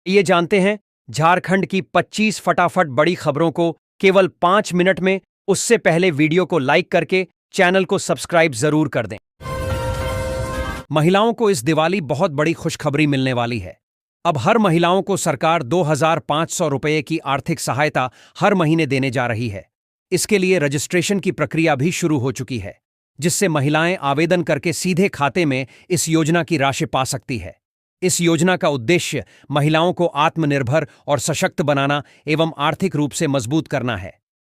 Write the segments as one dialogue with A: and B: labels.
A: ये जानते हैं झारखंड की 25 फटाफट बड़ी खबरों को केवल 5 मिनट में। उससे पहले वीडियो को लाइक करके चैनल को सब्सक्राइब जरूर कर दें। महिलाओं को इस दिवाली बहुत बड़ी खुशखबरी मिलने वाली है। अब हर महिलाओं को सरकार 2500 रुपये की आर्थिक सहायता हर महीने देने जा रही है। इसके लिए रजिस्ट्रेशन की प्रक्रिया भी शुरू हो चुकी है, जिससे महिलाएं आवेदन करके सीधे खाते में इस योजना की राशि पा सकती है। इस योजना का उद्देश्य महिलाओं को आत्मनिर्भर और सशक्त बनाना एवं आर्थिक रूप से मजबूत करना है।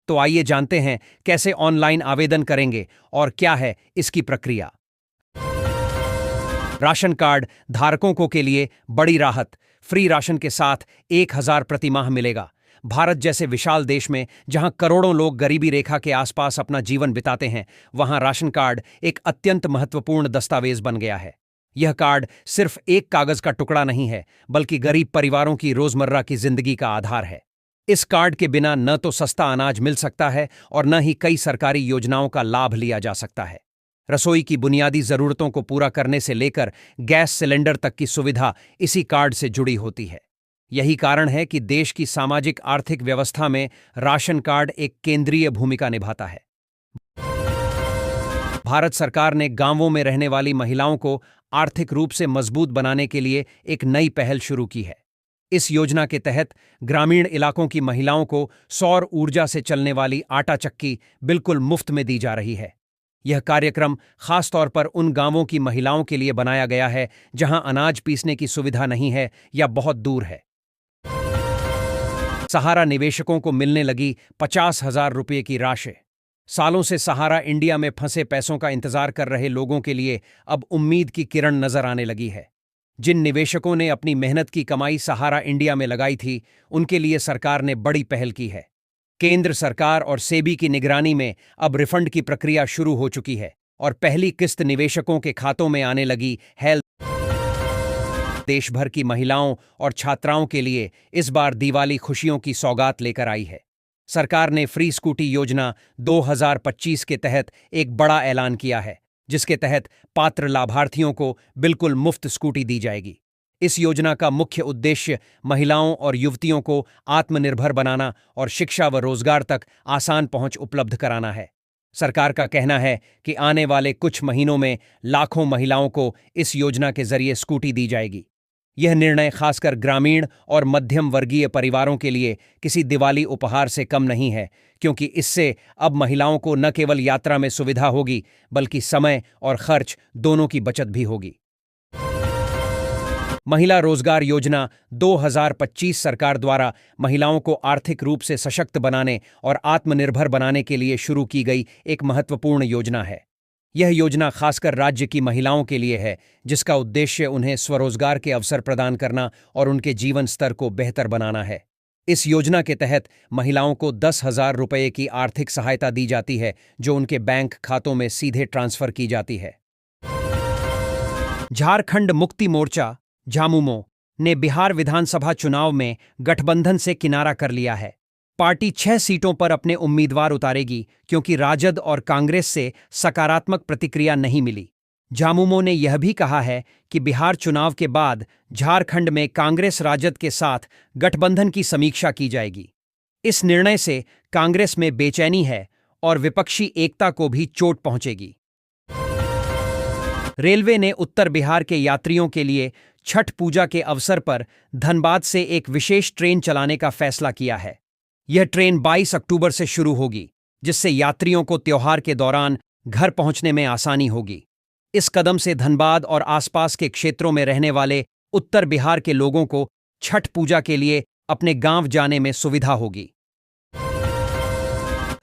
A: तो आइए जानते हैं कैसे ऑनलाइन आवेदन करेंगे और क्या है इसकी प्रक्रिया। राशन कार्ड धारकों के लिए बड़ी राहत। फ्री राशन के साथ 1000 प्रति माह मिलेगा। भारत जैसे विशाल देश में जहां करोड़ों लोग गरीबी रेखा के आसपास अपना जीवन बिताते हैं, वहां राशन कार्ड एक अत्यंत महत्वपूर्ण दस्तावेज बन गया है। यह कार्ड सिर्फ एक कागज का टुकड़ा नहीं है, बल्कि गरीब परिवारों की रोजमर्रा की जिंदगी का आधार है। इस कार्ड के बिना न तो सस्ता अनाज मिल सकता है और न ही कई सरकारी योजनाओं का लाभ लिया जा सकता है। रसोई की बुनियादी जरूरतों को पूरा करने से लेकर गैस सिलेंडर तक की सुविधा इसी कार्ड से जुड़ी होती है। यही कारण है कि देश की सामाजिक आर्थिक व्यवस्था में राशन कार्ड एक केंद्रीय भूमिका निभाता है। भारत सरकार ने गांवों में रहने वाली महिलाओं को आर्थिक रूप से मजबूत बनाने के लिए एक नई पहल शुरू की है। इस योजना के तहत ग्रामीण इलाकों की महिलाओं को सौर ऊर्जा से चलने वाली आटा चक्की बिल्कुल मुफ्त में दी जा रही है। यह कार्यक्रम खासतौर पर उन गांवों की महिलाओं के लिए बनाया गया है जहां अनाज पीसने की सुविधा नहीं है या बहुत दूर है। सहारा निवेशकों को मिलने लगी 50,000 रुपये की राशि। सालों से सहारा इंडिया में फंसे पैसों का इंतजार कर रहे लोगों के लिए अब उम्मीद की किरण नजर आने लगी है। जिन निवेशकों ने अपनी मेहनत की कमाई सहारा इंडिया में लगाई थी, उनके लिए सरकार ने बड़ी पहल की है। केंद्र सरकार और सेबी की निगरानी में अब रिफंड की प्रक्रिया शुरू हो चुकी है और पहली किस्त निवेशकों के खातों में आने लगी है। देश भर की महिलाओं और छात्राओं के लिए इस बार दिवाली खुशियों की सौगात लेकर आई है। सरकार ने फ्री स्कूटी योजना 2025 के तहत एक बड़ा ऐलान किया है, जिसके तहत पात्र लाभार्थियों को बिल्कुल मुफ्त स्कूटी दी जाएगी। इस योजना का मुख्य उद्देश्य महिलाओं और युवतियों को आत्मनिर्भर बनाना और शिक्षा व रोजगार तक आसान पहुंच उपलब्ध कराना है। सरकार का कहना है कि आने वाले कुछ महीनों में लाखों महिलाओं को इस योजना के जरिए स्कूटी दी जाएगी। यह निर्णय खासकर ग्रामीण और मध्यम वर्गीय परिवारों के लिए किसी दिवाली उपहार से कम नहीं है, क्योंकि इससे अब महिलाओं को न केवल यात्रा में सुविधा होगी, बल्कि समय और खर्च दोनों की बचत भी होगी। महिला रोजगार योजना 2025 सरकार द्वारा महिलाओं को आर्थिक रूप से सशक्त बनाने और आत्मनिर्भर बनाने के लिए शुरू की गई एक महत्वपूर्ण योजना है। यह योजना खासकर राज्य की महिलाओं के लिए है, जिसका उद्देश्य उन्हें स्वरोजगार के अवसर प्रदान करना और उनके जीवन स्तर को बेहतर बनाना है। इस योजना के तहत महिलाओं को 10,000 रुपये की आर्थिक सहायता दी जाती है, जो उनके बैंक खातों में सीधे ट्रांसफर की जाती है। झारखंड मुक्ति मोर्चा झामुमो ने बिहार विधानसभा चुनाव में गठबंधन से किनारा कर लिया है। पार्टी 6 सीटों पर अपने उम्मीदवार उतारेगी, क्योंकि राजद और कांग्रेस से सकारात्मक प्रतिक्रिया नहीं मिली। झामुमो ने यह भी कहा है कि बिहार चुनाव के बाद झारखंड में कांग्रेस राजद के साथ गठबंधन की समीक्षा की जाएगी। इस निर्णय से कांग्रेस में बेचैनी है और विपक्षी एकता को भी चोट पहुंचेगी। रेलवे ने उत्तर बिहार के यात्रियों के लिए छठ पूजा के अवसर पर धनबाद से एक विशेष ट्रेन चलाने का फैसला किया है। यह ट्रेन 22 अक्टूबर से शुरू होगी, जिससे यात्रियों को त्योहार के दौरान घर पहुंचने में आसानी होगी। इस कदम से धनबाद और आसपास के क्षेत्रों में रहने वाले उत्तर बिहार के लोगों को छठ पूजा के लिए अपने गांव जाने में सुविधा होगी।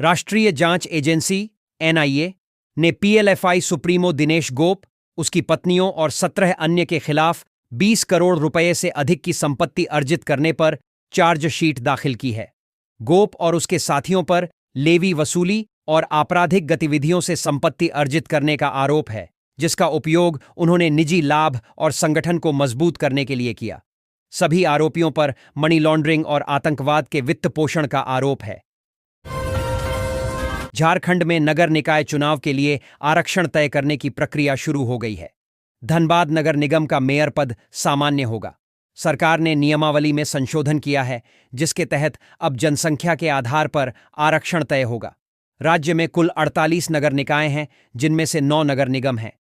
A: राष्ट्रीय जांच एजेंसी (NIA) ने PLFI सुप्रीमो दिनेश गोप, उसकी पत्नियों और 17 अन्य के खिलाफ 20 करोड़ रुपए से अधिक की संपत्ति अर्जित करने पर चार्जशीट दाखिल की है। गोप और उसके साथियों पर लेवी वसूली और आपराधिक गतिविधियों से संपत्ति अर्जित करने का आरोप है, जिसका उपयोग उन्होंने निजी लाभ और संगठन को मजबूत करने के लिए किया। सभी आरोपियों पर मनी लॉन्ड्रिंग और आतंकवाद के वित्त पोषण का आरोप है। झारखंड में नगर निकाय चुनाव के लिए आरक्षण तय करने की प्रक्रिया शुरू हो गई है। धनबाद नगर निगम का मेयर पद सामान्य होगा। सरकार ने नियमावली में संशोधन किया है, जिसके तहत अब जनसंख्या के आधार पर आरक्षण तय होगा। राज्य में कुल 48 नगर निकाय हैं, जिनमें से 9 नगर निगम हैं।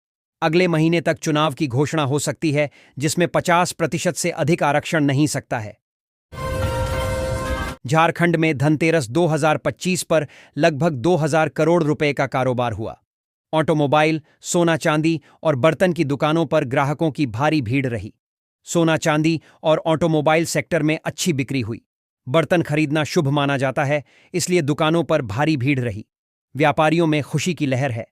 A: अगले महीने तक चुनाव की घोषणा हो सकती है, जिसमें 50% से अधिक आरक्षण नहीं सकता है। झारखंड में धनतेरस 2025 पर लगभग 2000 करोड़ रुपए का कारोबार हुआ। ऑटोमोबाइल, सोना चांदी और बर्तन की दुकानों पर ग्राहकों की भारी भीड़ रही। सोना चांदी और ऑटोमोबाइल सेक्टर में अच्छी बिक्री हुई। बर्तन खरीदना शुभ माना जाता है, इसलिए दुकानों पर भारी भीड़ रही। व्यापारियों में खुशी की लहर है।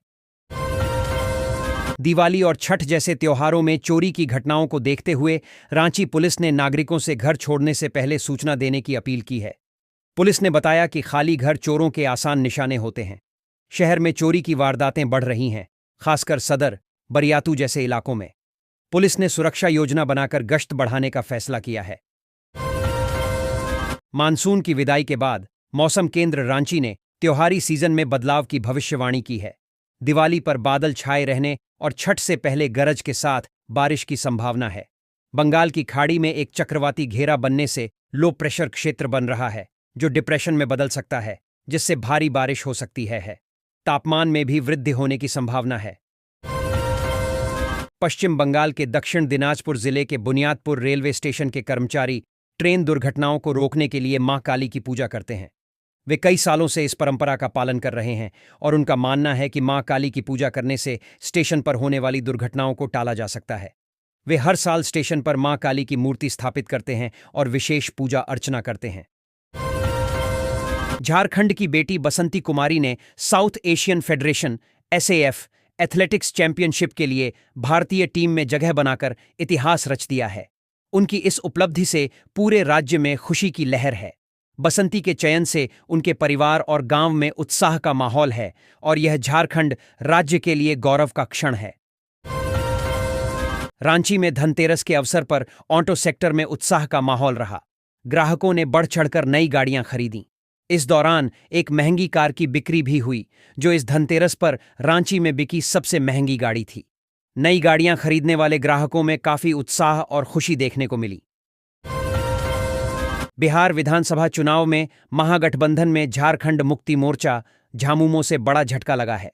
A: दिवाली और छठ जैसे त्योहारों में चोरी की घटनाओं को देखते हुए रांची पुलिस ने नागरिकों से घर छोड़ने से पहले सूचना देने की अपील की है। पुलिस ने बताया कि खाली घर चोरों के आसान निशाने होते हैं। शहर में चोरी की वारदातें बढ़ रही हैं, खासकर सदर, बरियातू जैसे इलाकों में। पुलिस ने सुरक्षा योजना बनाकर गश्त बढ़ाने का फैसला किया है। मानसून की विदाई के बाद मौसम केंद्र रांची ने त्योहारी सीजन में बदलाव की भविष्यवाणी की है। दिवाली पर बादल छाए रहने और छठ से पहले गरज के साथ बारिश की संभावना है। बंगाल की खाड़ी में एक चक्रवाती घेरा बनने से लो प्रेशर क्षेत्र बन रहा है, जो डिप्रेशन में बदल सकता है, जिससे भारी बारिश हो सकती है। तापमान में भी वृद्धि होने की संभावना है। पश्चिम बंगाल के दक्षिण दिनाजपुर जिले के बुनियादपुर रेलवे स्टेशन के कर्मचारी ट्रेन दुर्घटनाओं को रोकने के लिए मां काली की पूजा करते हैं। वे कई सालों से इस परंपरा का पालन कर रहे हैं और उनका मानना है कि मां काली की पूजा करने से स्टेशन पर होने वाली दुर्घटनाओं को टाला जा सकता है। वे हर साल स्टेशन पर मां काली की मूर्ति स्थापित करते हैं और विशेष पूजा अर्चना करते हैं। झारखंड की बेटी बसंती कुमारी ने south Asian federation (SAF) athletics championship के लिए भारतीय टीम में जगह बनाकर इतिहास रच दिया है। उनकी इस उपलब्धि से पूरे राज्य में खुशी की लहर है। बसंती के चयन से उनके परिवार और गांव में उत्साह का माहौल है और यह झारखंड राज्य के लिए गौरव का क्षण है। रांची में धनतेरस के अवसर पर ऑटो सेक्टर में उत्साह का माहौल रहा। ग्राहकों ने बढ़ चढ़कर नई गाड़ियां खरीदी। इस दौरान एक महंगी कार की बिक्री भी हुई, जो इस धनतेरस पर रांची में बिकी सबसे महंगी गाड़ी थी। नई गाड़ियां खरीदने वाले ग्राहकों में काफी उत्साह और खुशी देखने को मिली। बिहार विधानसभा चुनाव में महागठबंधन में झारखंड मुक्ति मोर्चा झामुमो से बड़ा झटका लगा है।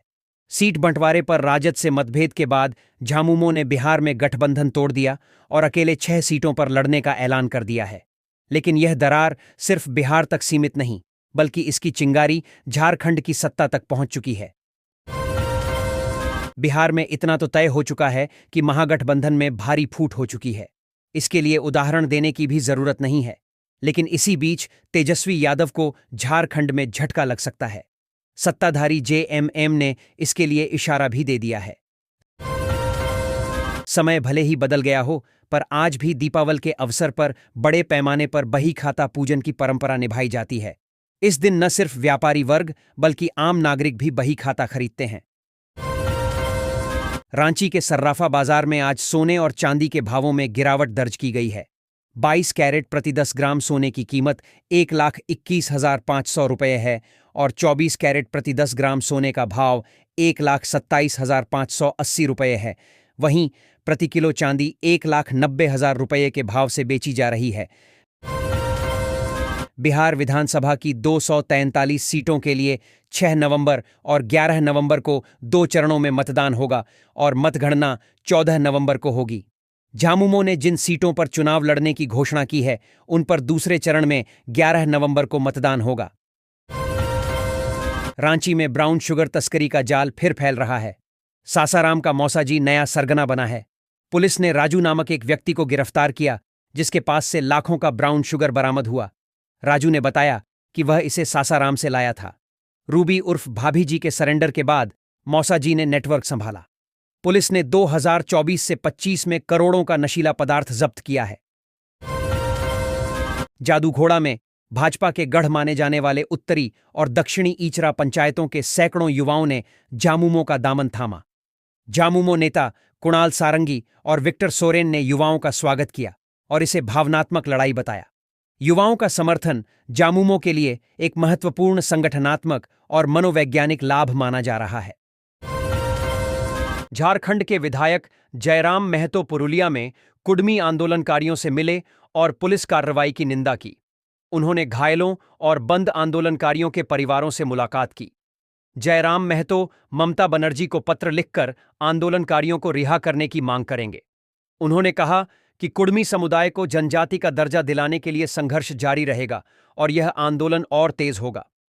A: सीट बंटवारे पर राजद से मतभेद के बाद झामुमो ने बिहार में गठबंधन तोड़ दिया और अकेले 6 सीटों पर लड़ने का ऐलान कर दिया है। लेकिन यह दरार सिर्फ बिहार तक सीमित नहीं, बल्कि इसकी चिंगारी झारखंड की सत्ता तक पहुंच चुकी है। बिहार में इतना तो तय हो चुका है कि महागठबंधन में भारी फूट हो चुकी है। इसके लिए उदाहरण देने की भी जरूरत नहीं है, लेकिन इसी बीच तेजस्वी यादव को झारखंड में झटका लग सकता है। सत्ताधारी JMM ने इसके लिए इशारा भी दे दिया है। समय भले ही बदल गया हो, पर आज भी दीपावली के अवसर पर बड़े पैमाने पर बही खाता पूजन की परंपरा निभाई जाती है। इस दिन न सिर्फ व्यापारी वर्ग बल्कि आम नागरिक भी बही खाता खरीदते हैं। रांची के सर्राफा बाजार में आज सोने और चांदी के भावों में गिरावट दर्ज की गई है। 22 कैरेट प्रति 10 ग्राम सोने की कीमत 1,21,500 रुपये है और 24 कैरेट प्रति 10 ग्राम सोने का भाव 1,27,580 रुपये है। वहीं प्रति किलो चांदी 1,90,000 रुपये के भाव से बेची जा रही है। बिहार विधानसभा की 243 सीटों के लिए 6 नवंबर और 11 नवंबर को 2 चरणों में मतदान होगा और मतगणना 14 नवंबर को होगी। झामुमो ने जिन सीटों पर चुनाव लड़ने की घोषणा की है, उन पर दूसरे चरण में 11 नवंबर को मतदान होगा। रांची में ब्राउन शुगर तस्करी का जाल फिर फैल रहा है। सासाराम का मौसाजी नया सरगना बना है। पुलिस ने राजू नामक एक व्यक्ति को गिरफ्तार किया, जिसके पास से लाखों का ब्राउन शुगर बरामद हुआ। राजू ने बताया कि वह इसे सासाराम से लाया था। रूबी उर्फ भाभी जी के सरेंडर के बाद मौसाजी ने नेटवर्क संभाला। पुलिस ने 2024 से 25 में करोड़ों का नशीला पदार्थ जब्त किया है। जादूघोड़ा में भाजपा के गढ़ माने जाने वाले उत्तरी और दक्षिणी ईचरा पंचायतों के सैकड़ों युवाओं ने झामुमो का दामन थामा। झामुमो नेता कुणाल सारंगी और विक्टर सोरेन ने युवाओं का स्वागत किया और इसे भावनात्मक लड़ाई बताया। युवाओं का समर्थन झामुमो के लिए एक महत्वपूर्ण संगठनात्मक और मनोवैज्ञानिक लाभ माना जा रहा है। झारखंड के विधायक जयराम महतो पुरुलिया में कुडमी आंदोलनकारियों से मिले और पुलिस कार्रवाई की निंदा की। उन्होंने घायलों और बंद आंदोलनकारियों के परिवारों से मुलाकात की। जयराम महतो ममता बनर्जी को पत्र लिखकर आंदोलनकारियों को रिहा करने की मांग करेंगे। उन्होंने कहा कि कुडमी समुदाय को जनजाति का दर्जा दिलाने के लिए संघर्ष जारी रहेगा और यह आंदोलन और तेज होगा।